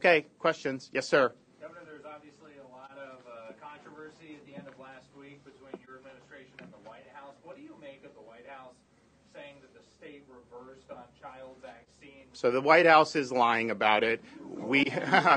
Okay, questions? Yes, sir. Governor, there's obviously a lot of controversy at the end of last week between your administration and the White House. What do you make of the White House saying that the state reversed on child vaccines? So the White House is lying about it. We,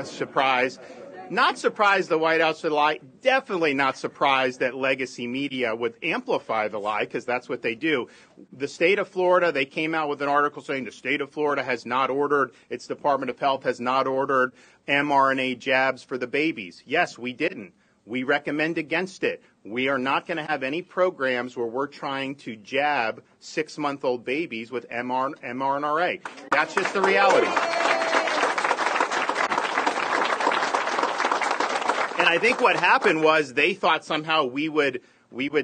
surprise. Not surprised the White House would lie. Definitely not surprised that legacy media would amplify the lie, because that's what they do. The state of Florida, they came out with an article saying the state of Florida has not ordered, its Department of Health has not ordered mRNA jabs for the babies. Yes, we didn't. We recommend against it. We are not going to have any programs where we're trying to jab 6-month-old babies with MRNA. That's just the reality. And I think what happened was they thought somehow we would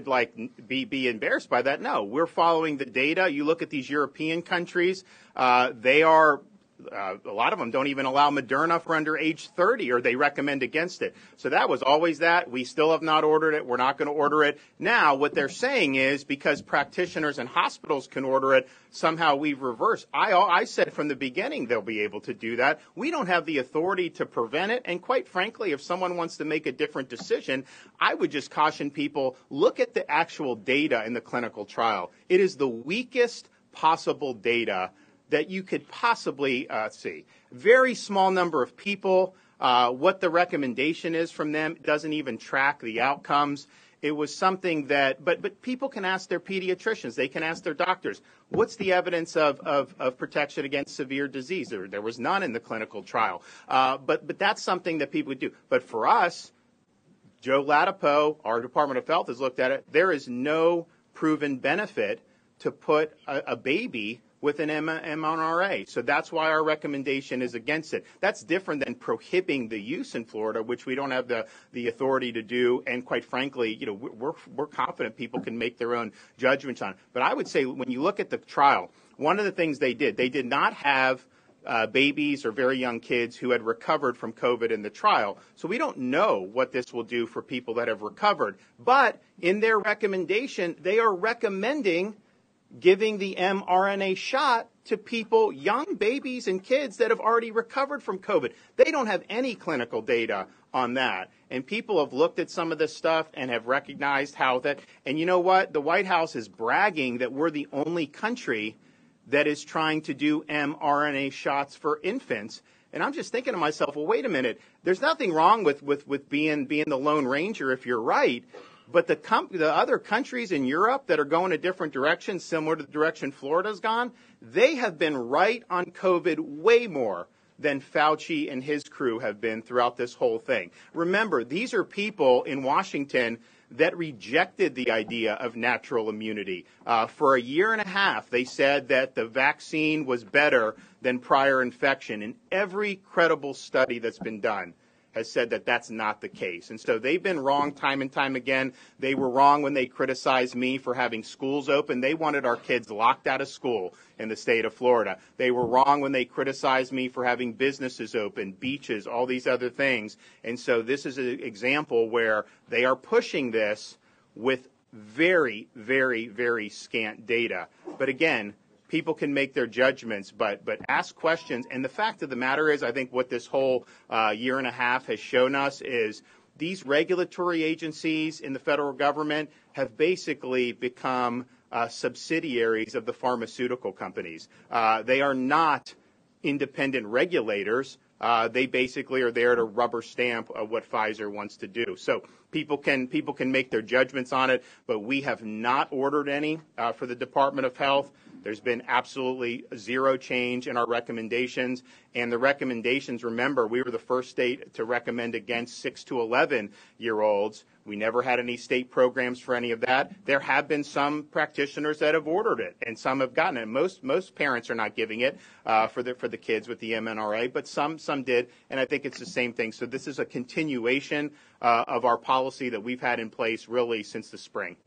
like be embarrassed by that. No, we're following the data. You look at these European countries, they are. A lot of them don't even allow Moderna for under age 30, or they recommend against it. So that was always that. We still have not ordered it. We're not going to order it. Now, what they're saying is because practitioners and hospitals can order it, somehow we've reversed. I said from the beginning they'll be able to do that. We don't have the authority to prevent it. And quite frankly, if someone wants to make a different decision, I would just caution people, look at the actual data in the clinical trial. It is the weakest possible data that you could possibly see. Very small number of people. What the recommendation is from them doesn't even track the outcomes. It was something that, but people can ask their pediatricians. They can ask their doctors. What's the evidence of protection against severe disease? There was none in the clinical trial. But that's something that people would do. But for us, Joe Latipo, our Department of Health, has looked at it. There is no proven benefit to put a baby with an MRNA. So that's why our recommendation is against it. That's different than prohibiting the use in Florida, which we don't have the authority to do. And quite frankly, we're confident people can make their own judgments on it. But I would say when you look at the trial, one of the things they did not have babies or very young kids who had recovered from COVID in the trial. So we don't know what this will do for people that have recovered. But in their recommendation, they are recommending giving the mRNA shot to people, young babies and kids that have already recovered from COVID. They don't have any clinical data on that. And people have looked at some of this stuff and have recognized how that, and you know what? The White House is bragging that we're the only country that is trying to do mRNA shots for infants. And I'm just thinking to myself, well, wait a minute. There's nothing wrong with being the Lone Ranger if you're right. But the other countries in Europe that are going a different direction, similar to the direction Florida's gone, they have been right on COVID way more than Fauci and his crew have been throughout this whole thing. Remember, these are people in Washington that rejected the idea of natural immunity. For a year and a half, they said that the vaccine was better than prior infection. And every credible study that's been done has said that that's not the case. And so they've been wrong time and time again. They were wrong when they criticized me for having schools open. They wanted our kids locked out of school in the state of Florida. They were wrong when they criticized me for having businesses open, beaches, all these other things. And so this is an example where they are pushing this with very, very, very scant data. But again, people can make their judgments, but ask questions. And the fact of the matter is, I think what this whole year and a half has shown us is these regulatory agencies in the federal government have basically become subsidiaries of the pharmaceutical companies. They are not independent regulators. They basically are there to rubber stamp what Pfizer wants to do. So people can make their judgments on it, but we have not ordered any for the Department of Health. There's been absolutely zero change in our recommendations. And the recommendations, remember, we were the first state to recommend against 6 to 11-year-olds. We never had any state programs for any of that. There have been some practitioners that have ordered it, and some have gotten it. Most parents are not giving it for the kids with the MRNA, but some did, and I think it's the same thing. So this is a continuation of our policy that we've had in place really since the spring.